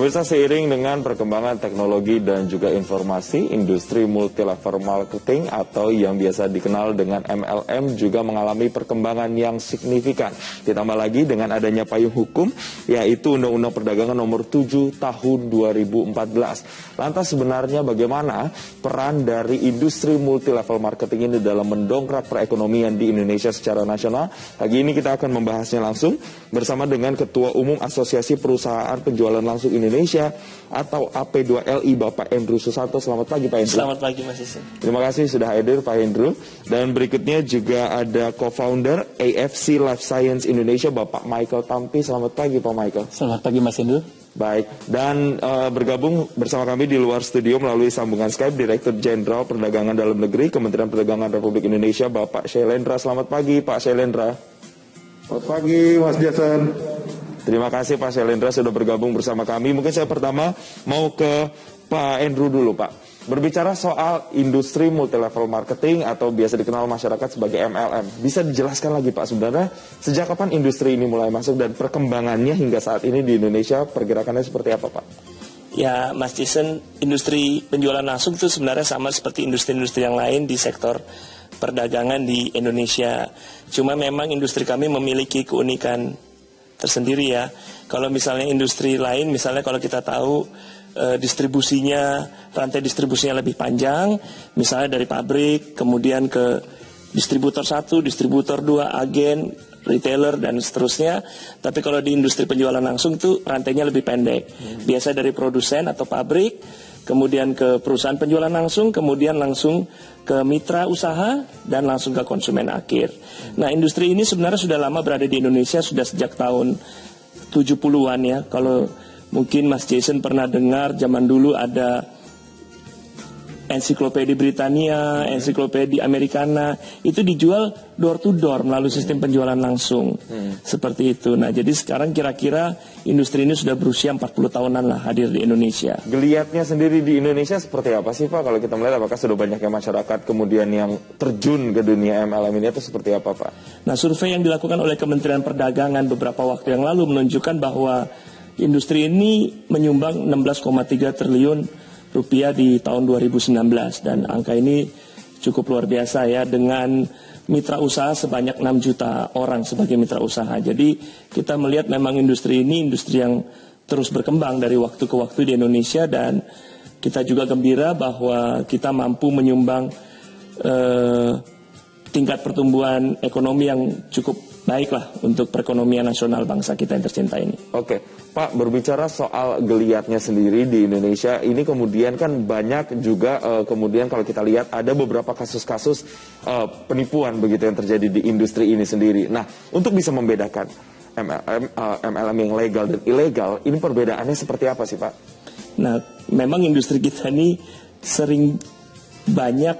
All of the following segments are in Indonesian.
Pemirsa, seiring dengan perkembangan teknologi dan juga informasi, industri multilevel marketing atau yang biasa dikenal dengan MLM juga mengalami perkembangan yang signifikan. Ditambah lagi dengan adanya payung hukum, yaitu Undang-Undang Perdagangan Nomor 7 Tahun 2014. Lantas sebenarnya bagaimana peran dari industri multilevel marketing ini dalam mendongkrak perekonomian di Indonesia secara nasional? Pagi ini kita akan membahasnya langsung bersama dengan Ketua Umum Asosiasi Perusahaan Penjualan Langsung Indonesia atau AP2LI, Bapak Hendru Susanto. Selamat pagi, Pak Hendru. Selamat pagi, Mas Isin. Terima kasih sudah hadir, Pak Hendru. Dan berikutnya juga ada co-founder AFC Life Science Indonesia, Bapak Michael Tampi. Selamat pagi, Pak Michael. Selamat pagi, Mas Hendru. Baik, dan bergabung bersama kami di luar studio melalui sambungan Skype Direktur Jenderal Perdagangan Dalam Negeri Kementerian Perdagangan Republik Indonesia, Bapak Shailendra. Selamat pagi, Pak Shailendra. Selamat pagi, Mas Jason. Terima kasih Pak Shailendra sudah bergabung bersama kami. Mungkin saya pertama mau ke Pak Hendru dulu, Pak. Berbicara soal industri multilevel marketing atau biasa dikenal masyarakat sebagai MLM. Bisa dijelaskan lagi, Pak, sebenarnya sejak kapan industri ini mulai masuk dan perkembangannya hingga saat ini di Indonesia pergerakannya seperti apa, Pak? Ya, Mas Jason, industri penjualan langsung itu sebenarnya sama seperti industri-industri yang lain di sektor perdagangan di Indonesia. Cuma memang industri kami memiliki keunikan tersendiri ya. Kalau misalnya industri lain, misalnya kalau kita tahu distribusinya, rantai distribusinya lebih panjang, misalnya dari pabrik, kemudian ke distributor 1, distributor 2, agen, retailer, dan seterusnya. Tapi kalau di industri penjualan langsung itu rantainya lebih pendek. Biasa dari produsen atau pabrik, kemudian ke perusahaan penjualan langsung, kemudian langsung ke mitra usaha, dan langsung ke konsumen akhir. Nah, industri ini sebenarnya sudah lama berada di Indonesia, sudah sejak tahun 70-an ya. Kalau mungkin Mas Jason pernah dengar, zaman dulu ada ensiklopedia Britania, ensiklopedia Americana, itu dijual door to door melalui sistem penjualan langsung. Seperti itu. Nah, jadi sekarang kira-kira industri ini sudah berusia 40 tahunan lah hadir di Indonesia. Geliatnya sendiri di Indonesia seperti apa sih, Pak? Kalau kita melihat apakah sudah banyaknya masyarakat kemudian yang terjun ke dunia MLM ini atau seperti apa, Pak? Nah, survei yang dilakukan oleh Kementerian Perdagangan beberapa waktu yang lalu menunjukkan bahwa industri ini menyumbang 16,3 triliun rupiah di tahun 2019, dan angka ini cukup luar biasa ya, dengan mitra usaha sebanyak 6 juta orang sebagai mitra usaha. Jadi kita melihat memang industri ini industri yang terus berkembang dari waktu ke waktu di Indonesia, dan kita juga gembira bahwa kita mampu menyumbang tingkat pertumbuhan ekonomi yang cukup baiklah untuk perekonomian nasional bangsa kita yang tercinta ini. Oke, Pak, berbicara soal geliatnya sendiri di Indonesia, ini kemudian kan banyak juga kemudian kalau kita lihat ada beberapa kasus-kasus penipuan begitu yang terjadi di industri ini sendiri. Nah, untuk bisa membedakan MLM yang legal dan ilegal, ini perbedaannya seperti apa sih, Pak? Nah, memang industri kita ini sering banyak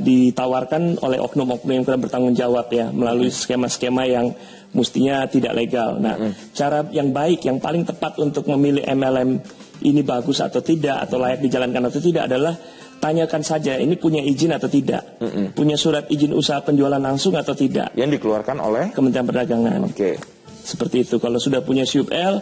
ditawarkan oleh oknum-oknum yang kurang bertanggung jawab ya, melalui skema-skema yang mestinya tidak legal. Nah, cara yang baik, yang paling tepat untuk memilih MLM ini bagus atau tidak, atau layak dijalankan atau tidak adalah tanyakan saja, ini punya izin atau tidak, punya surat izin usaha penjualan langsung atau tidak, yang dikeluarkan oleh Kementerian Perdagangan. Oke. Seperti itu. Kalau sudah punya SUP-L,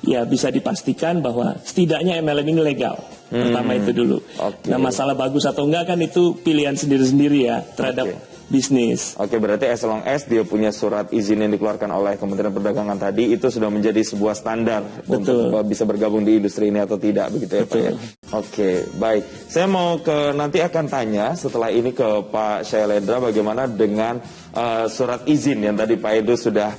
ya bisa dipastikan bahwa setidaknya MLM ini legal. Pertama itu dulu. Nah, masalah bagus atau enggak kan itu pilihan sendiri-sendiri ya terhadap bisnis. Oke, berarti as long as dia punya surat izin yang dikeluarkan oleh Kementerian Perdagangan tadi, itu sudah menjadi sebuah standar untuk bisa bergabung di industri ini atau tidak, begitu ya, Pak ya? Oke, baik. Saya mau nanti akan tanya setelah ini ke Pak Shailendra bagaimana dengan surat izin yang tadi Pak Edo sudah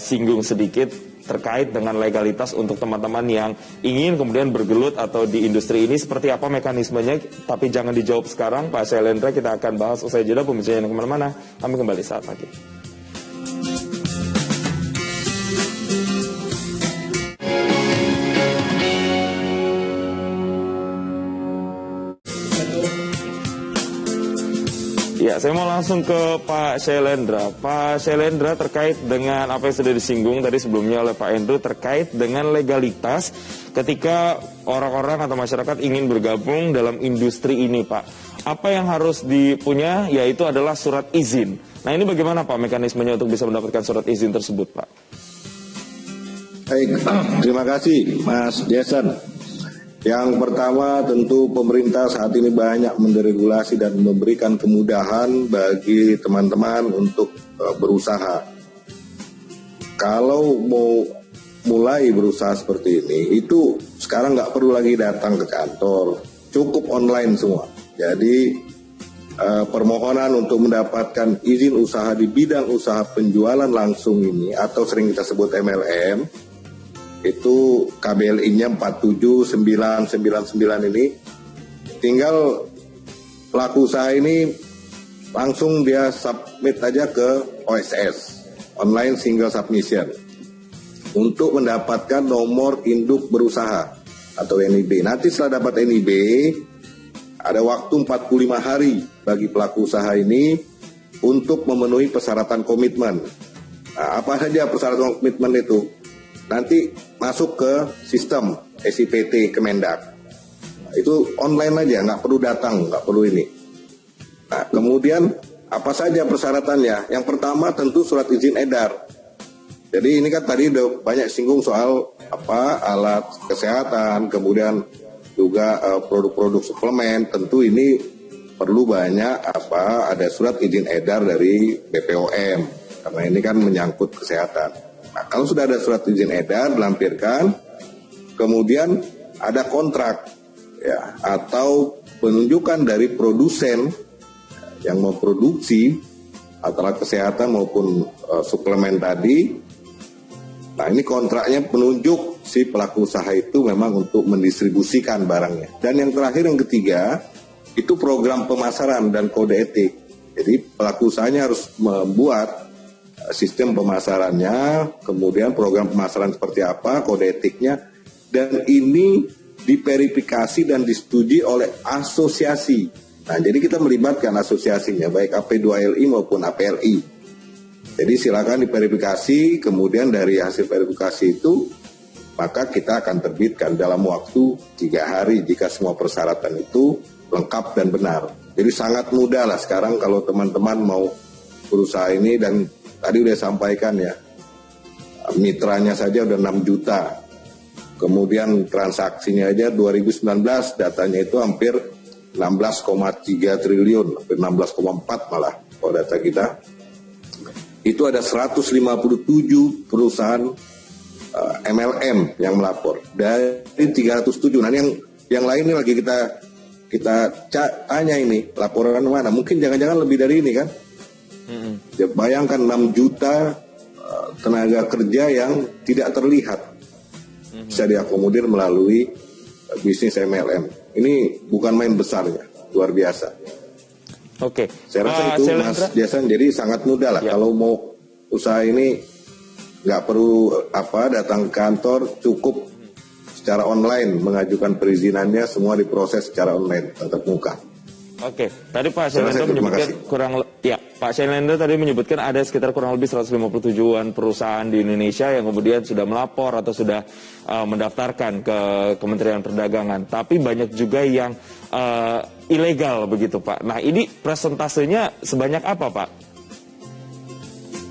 singgung sedikit terkait dengan legalitas untuk teman-teman yang ingin kemudian bergelut atau di industri ini, seperti apa mekanismenya, tapi jangan dijawab sekarang, Pak Shailendra. Kita akan bahas usai jeda, pemirsa yang kemana-mana. Kami kembali saat lagi. Ya, saya mau langsung ke Pak Shailendra. Pak Shailendra, terkait dengan apa yang sudah disinggung tadi sebelumnya oleh Pak Hendru terkait dengan legalitas ketika orang-orang atau masyarakat ingin bergabung dalam industri ini, Pak. Apa yang harus dipunya yaitu adalah surat izin. Nah, ini bagaimana Pak mekanismenya untuk bisa mendapatkan surat izin tersebut, Pak? Baik, terima kasih Mas Jason. Yang pertama tentu pemerintah saat ini banyak menderegulasi dan memberikan kemudahan bagi teman-teman untuk berusaha. Kalau mau mulai berusaha seperti ini, itu sekarang nggak perlu lagi datang ke kantor, cukup online semua. Jadi permohonan untuk mendapatkan izin usaha di bidang usaha penjualan langsung ini atau sering kita sebut MLM, itu KBLI-nya 47999 ini, tinggal pelaku usaha ini langsung dia submit aja ke OSS, Online Single Submission, untuk mendapatkan nomor induk berusaha atau NIB. Nanti setelah dapat NIB, ada waktu 45 hari bagi pelaku usaha ini untuk memenuhi persyaratan komitmen. Nah, apa saja persyaratan komitmen itu? Nanti masuk ke sistem SIPT Kemendak. Nah, itu online aja, nggak perlu datang, nggak perlu ini. Nah, kemudian apa saja persyaratannya? Yang pertama tentu surat izin edar. Jadi ini kan tadi udah banyak singgung soal alat kesehatan, kemudian juga produk-produk suplemen. Tentu ini perlu banyak ada surat izin edar dari BPOM, karena ini kan menyangkut kesehatan. Nah, kalau sudah ada surat izin edar dilampirkan, kemudian ada kontrak ya, atau penunjukan dari produsen yang memproduksi alat kesehatan maupun suplemen tadi. Nah, ini kontraknya penunjuk si pelaku usaha itu memang untuk mendistribusikan barangnya. Dan yang terakhir, yang ketiga, itu program pemasaran dan kode etik. Jadi pelaku usahanya harus membuat sistem pemasarannya, kemudian program pemasaran seperti apa, kode etiknya, dan ini diverifikasi dan disetujui oleh asosiasi. Nah, jadi kita melibatkan asosiasinya, baik AP2LI maupun APLI. Jadi silakan diverifikasi, kemudian dari hasil verifikasi itu, maka kita akan terbitkan dalam waktu 3 hari jika semua persyaratan itu lengkap dan benar. Jadi sangat mudah lah sekarang kalau teman-teman mau berusaha ini, dan tadi udah sampaikan ya, mitranya saja udah 6 juta. Kemudian transaksinya aja 2019 datanya itu hampir 16,3 triliun, hampir 16,4 malah kalau data kita. Itu ada 157 perusahaan MLM yang melapor dari 307. Nah, yang lain ini lagi kita tanya ini, laporan mana? Mungkin jangan-jangan lebih dari ini kan? Ya, bayangkan 6 juta tenaga kerja yang tidak terlihat bisa diakomodir melalui bisnis MLM. Ini bukan main besarnya, luar biasa. Oke. Saya rasa itu Mas Jason, jadi sangat mudah lah kalau mau usaha ini, nggak perlu datang ke kantor, cukup secara online mengajukan perizinannya, semua diproses secara online tatap muka. Oke, tadi Pak Syailendra menyebutkan Pak Syailendra tadi menyebutkan ada sekitar kurang lebih 157-an perusahaan di Indonesia yang kemudian sudah melapor atau sudah mendaftarkan ke Kementerian Perdagangan. Tapi banyak juga yang ilegal begitu Pak. Nah, ini presentasenya sebanyak apa Pak?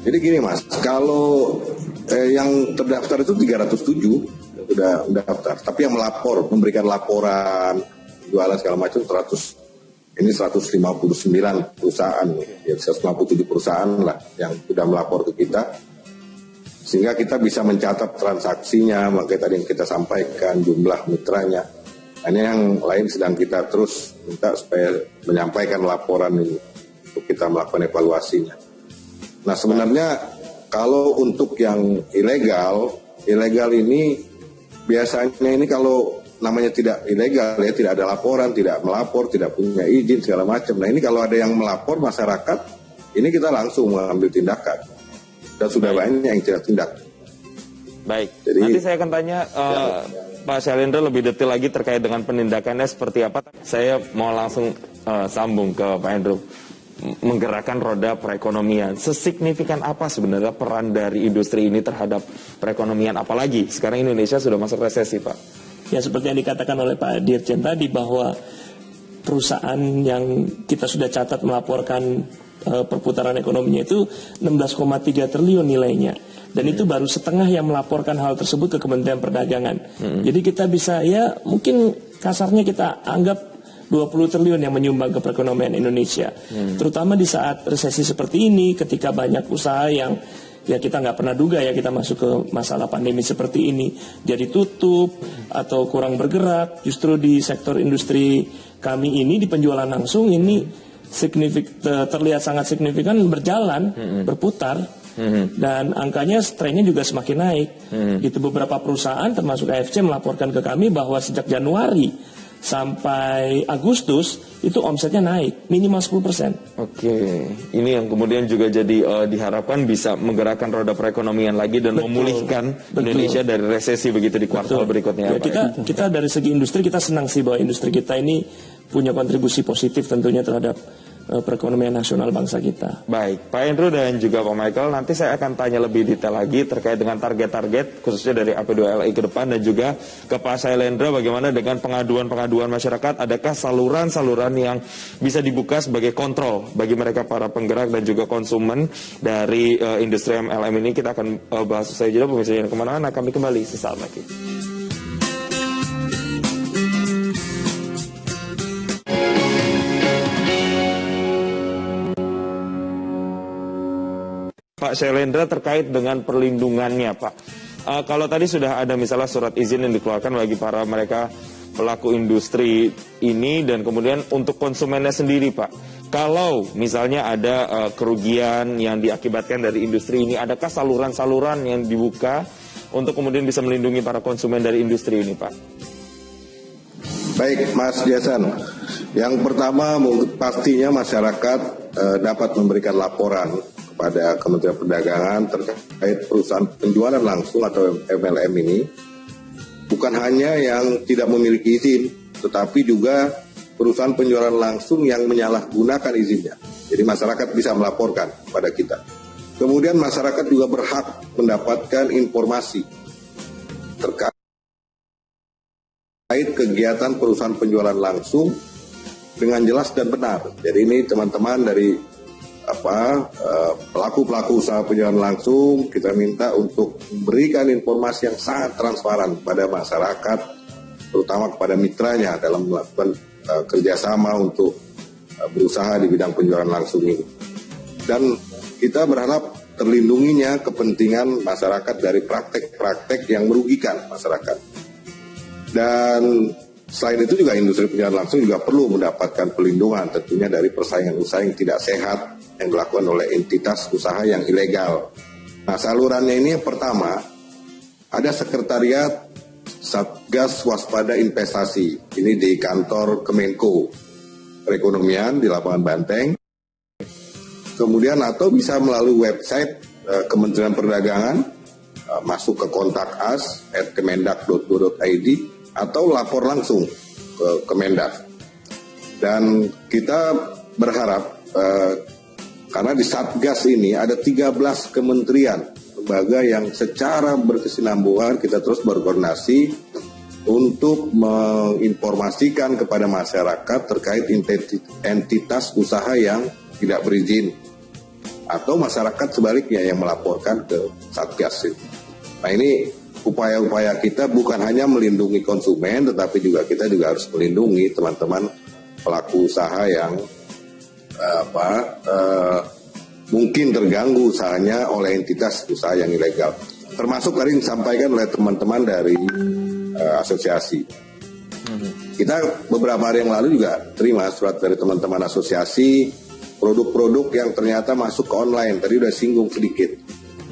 Jadi gini Mas, kalau yang terdaftar itu 307 sudah mendaftar, tapi yang melapor, memberikan laporan, jualan segala macam 159 perusahaan, ya 157 perusahaan lah yang sudah melapor ke kita, sehingga kita bisa mencatat transaksinya, makanya tadi yang kita sampaikan jumlah mitranya. Hanya yang lain sedang kita terus minta supaya menyampaikan laporan ini untuk kita melakukan evaluasinya. Nah, sebenarnya kalau untuk yang ilegal ini biasanya ini kalau namanya tidak ilegal ya, tidak ada laporan, tidak melapor, tidak punya izin segala macam. Nah, ini kalau ada yang melapor masyarakat, ini kita langsung mengambil tindakan. Dan sudah banyak yang tidak tindak. Baik, jadi, nanti saya akan tanya Pak Syailendra lebih detail lagi terkait dengan penindakannya seperti apa. Saya mau langsung sambung ke Pak Hendro. Menggerakkan roda perekonomian. Sesignifikan apa sebenarnya peran dari industri ini terhadap perekonomian, apalagi sekarang Indonesia sudah masuk resesi, Pak? Ya, seperti yang dikatakan oleh Pak Dirjen tadi, bahwa perusahaan yang kita sudah catat melaporkan perputaran ekonominya itu 16,3 triliun nilainya. Dan itu baru setengah yang melaporkan hal tersebut ke Kementerian Perdagangan. Jadi kita bisa ya mungkin kasarnya kita anggap 20 triliun yang menyumbang ke perekonomian Indonesia. Terutama di saat resesi seperti ini, ketika banyak usaha yang ya kita nggak pernah duga ya kita masuk ke masalah pandemi seperti ini. Jadi tutup atau kurang bergerak. Justru di sektor industri kami ini, di penjualan langsung ini terlihat sangat signifikan berjalan, berputar. Dan angkanya trennya juga semakin naik. Gitu beberapa perusahaan termasuk AFC melaporkan ke kami bahwa sejak Januari sampai Agustus itu omsetnya naik minimal 10%. Oke, ini yang kemudian juga jadi diharapkan bisa menggerakkan roda perekonomian lagi dan memulihkan Indonesia dari resesi begitu di kuartal berikutnya. Ya, kita dari segi industri kita senang sih bahwa industri kita ini punya kontribusi positif tentunya terhadap perekonomian nasional bangsa kita. Baik, Pak Hendro dan juga Pak Michael, nanti saya akan tanya lebih detail lagi terkait dengan target-target khususnya dari AP2LI ke depan, dan juga ke Pak Sailendra bagaimana dengan pengaduan-pengaduan masyarakat, adakah saluran-saluran yang bisa dibuka sebagai kontrol bagi mereka para penggerak dan juga konsumen dari industri MLM ini. Kita akan bahas usai jeda, pemirsa jangan kemana-mana, kami kembali sesaat lagi. Pak Sailendra, terkait dengan perlindungannya, Pak. Kalau tadi sudah ada misalnya surat izin yang dikeluarkan bagi para mereka pelaku industri ini, dan kemudian untuk konsumennya sendiri, Pak. Kalau misalnya ada kerugian yang diakibatkan dari industri ini, adakah saluran-saluran yang dibuka untuk kemudian bisa melindungi para konsumen dari industri ini, Pak? Baik, Mas Jason. Yang pertama pastinya masyarakat dapat memberikan laporan kepada Kementerian Perdagangan terkait perusahaan penjualan langsung atau MLM ini, bukan hanya yang tidak memiliki izin, tetapi juga perusahaan penjualan langsung yang menyalahgunakan izinnya. Jadi masyarakat bisa melaporkan kepada kita. Kemudian masyarakat juga berhak mendapatkan informasi terkait kegiatan perusahaan penjualan langsung dengan jelas dan benar. Jadi ini teman-teman dari pelaku-pelaku usaha penjualan langsung, kita minta untuk memberikan informasi yang sangat transparan kepada masyarakat, terutama kepada mitranya dalam melakukan kerjasama untuk berusaha di bidang penjualan langsung ini. Dan kita berharap terlindunginya kepentingan masyarakat dari praktek-praktek yang merugikan masyarakat. Dan selain itu juga industri penjualan langsung juga perlu mendapatkan perlindungan tentunya dari persaingan usaha yang tidak sehat yang dilakukan oleh entitas usaha yang ilegal. Nah, salurannya ini yang pertama, ada sekretariat Satgas Waspada Investasi. Ini di kantor Kemenko Perekonomian di Lapangan Banteng. Kemudian atau bisa melalui website Kementerian Perdagangan, masuk ke kontak us @kemendak.go.id atau lapor langsung ke Kemendak. Dan kita berharap karena di Satgas ini ada 13 kementerian, lembaga yang secara berkesinambungan kita terus berkoordinasi untuk menginformasikan kepada masyarakat terkait entitas usaha yang tidak berizin, atau masyarakat sebaliknya yang melaporkan ke Satgas itu. Nah, ini upaya-upaya kita bukan hanya melindungi konsumen, tetapi juga kita juga harus melindungi teman-teman pelaku usaha yang mungkin terganggu usahanya oleh entitas usaha yang ilegal. Termasuk tadi disampaikan oleh teman-teman dari asosiasi. Kita beberapa hari yang lalu juga terima surat dari teman-teman asosiasi, produk-produk yang ternyata masuk ke online. Tadi udah singgung sedikit.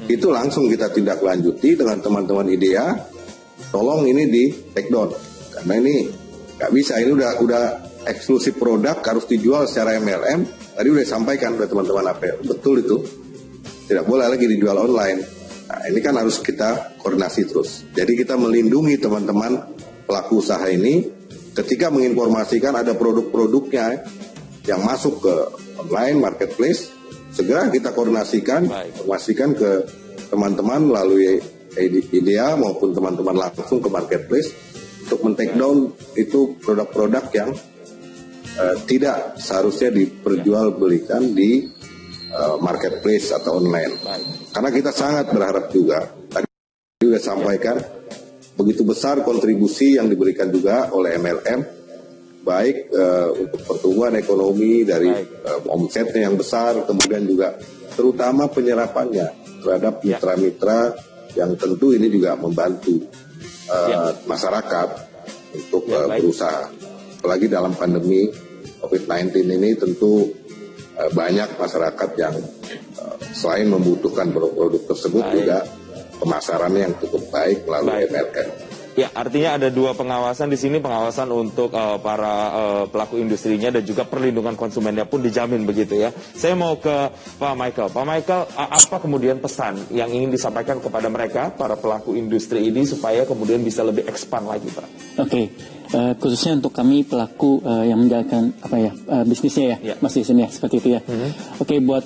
Itu langsung kita tindak lanjuti dengan teman-teman IDEA. Tolong ini di take down, karena ini nggak bisa, ini udah eksklusif produk, harus dijual secara MLM. Tadi udah disampaikan oleh teman-teman APL, betul itu, tidak boleh lagi dijual online. Nah, ini kan harus kita koordinasi terus. Jadi kita melindungi teman-teman pelaku usaha ini ketika menginformasikan ada produk-produknya yang masuk ke online marketplace, segera kita koordinasikan, informasikan ke teman-teman melalui IDEA maupun teman-teman langsung ke marketplace untuk men-take down itu produk-produk yang tidak seharusnya diperjualbelikan di marketplace atau online. Karena kita sangat berharap juga, tadi sudah sampaikan, begitu besar kontribusi yang diberikan juga oleh MLM, baik untuk pertumbuhan ekonomi dari omsetnya yang besar, kemudian juga terutama penyerapannya terhadap mitra-mitra yang tentu ini juga membantu masyarakat untuk berusaha. Apalagi dalam pandemi COVID-19 ini tentu banyak masyarakat yang selain membutuhkan produk tersebut juga pemasarannya yang cukup baik melalui MLM. Ya, artinya ada dua pengawasan di sini, pengawasan untuk para pelaku industrinya dan juga perlindungan konsumennya pun dijamin begitu ya. Saya mau ke Pak Michael. Pak Michael, apa kemudian pesan yang ingin disampaikan kepada mereka, para pelaku industri ini supaya kemudian bisa lebih expand lagi, Pak? Oke, khususnya untuk kami pelaku yang menjalankan bisnisnya ya, Mas Jason ya, seperti itu ya. Oke, buat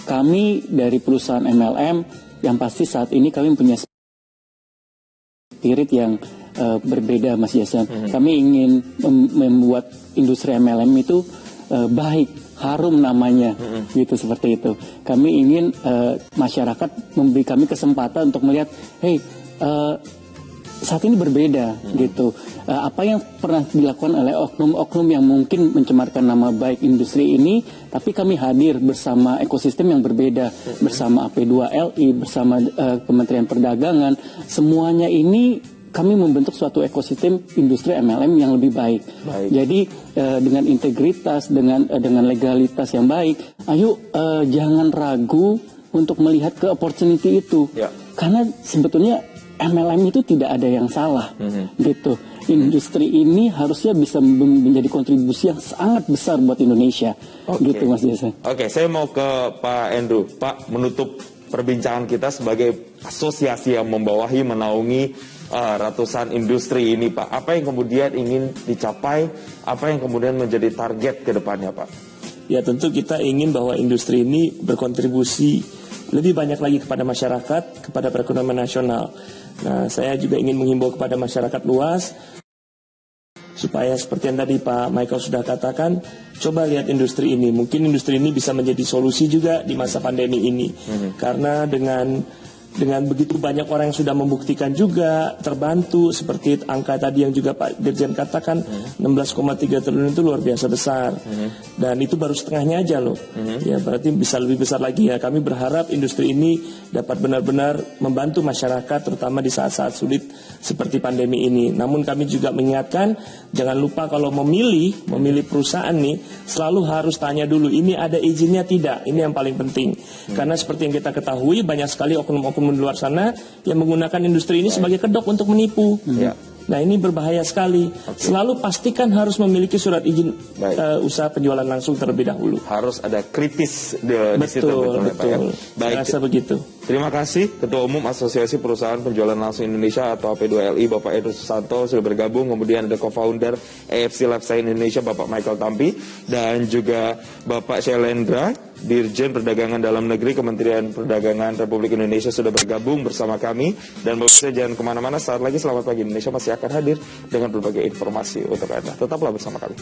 kami dari perusahaan MLM, yang pasti saat ini kami punya spirit yang berbeda, Mas Jason. Kami ingin membuat industri MLM itu baik, harum namanya, gitu seperti itu. Kami ingin masyarakat memberi kami kesempatan untuk melihat, saat ini berbeda, gitu. Apa yang pernah dilakukan oleh oknum-oknum yang mungkin mencemarkan nama baik industri ini, tapi kami hadir bersama ekosistem yang berbeda, bersama AP2LI, bersama Kementerian Perdagangan, semuanya ini kami membentuk suatu ekosistem industri MLM yang lebih baik. Jadi dengan integritas, dengan legalitas yang baik, ayo jangan ragu untuk melihat ke opportunity itu, karena sebetulnya MLM itu tidak ada yang salah, gitu. Industri ini harusnya bisa menjadi kontribusi yang sangat besar buat Indonesia, gitu Mas Jason. Oke, saya mau ke Pak Andrew. Pak, menutup perbincangan kita sebagai asosiasi yang membawahi, menaungi ratusan industri ini, Pak. Apa yang kemudian ingin dicapai? Apa yang kemudian menjadi target ke depannya, Pak? Ya, tentu kita ingin bahwa industri ini berkontribusi lebih banyak lagi kepada masyarakat, kepada perekonomian nasional. Nah, saya juga ingin menghimbau kepada masyarakat luas supaya seperti yang tadi Pak Michael sudah katakan, coba lihat industri ini. Mungkin industri ini bisa menjadi solusi juga di masa pandemi ini. Karena dengan begitu banyak orang yang sudah membuktikan juga terbantu, seperti angka tadi yang juga Pak Dirjen katakan, 16,3 triliun itu luar biasa besar. Dan itu baru setengahnya aja loh. Ya, berarti bisa lebih besar lagi ya. Kami berharap industri ini dapat benar-benar membantu masyarakat, terutama di saat-saat sulit seperti pandemi ini. Namun kami juga mengingatkan, jangan lupa kalau memilih perusahaan nih, selalu harus tanya dulu, ini ada izinnya tidak? Ini yang paling penting. Karena seperti yang kita ketahui, banyak sekali oknum-oknum di luar sana yang menggunakan industri ini sebagai kedok untuk menipu. Nah, ini berbahaya sekali. Selalu pastikan harus memiliki surat izin usaha penjualan langsung terlebih dahulu. Harus ada kritis di situ. Betul. Ya? Baik. Saya rasa begitu. Terima kasih Ketua Umum Asosiasi Perusahaan Penjualan Langsung Indonesia atau AP2LI Bapak Edo Susanto sudah bergabung. Kemudian ada co-founder AFC Life Science Indonesia Bapak Michael Tampi, dan juga Bapak Syailendra, Dirjen Perdagangan Dalam Negeri Kementerian Perdagangan Republik Indonesia sudah bergabung bersama kami. Dan Bapak saya jangan kemana-mana, saat lagi Selamat Pagi Indonesia masih akan hadir dengan berbagai informasi untuk Anda. Tetaplah bersama kami.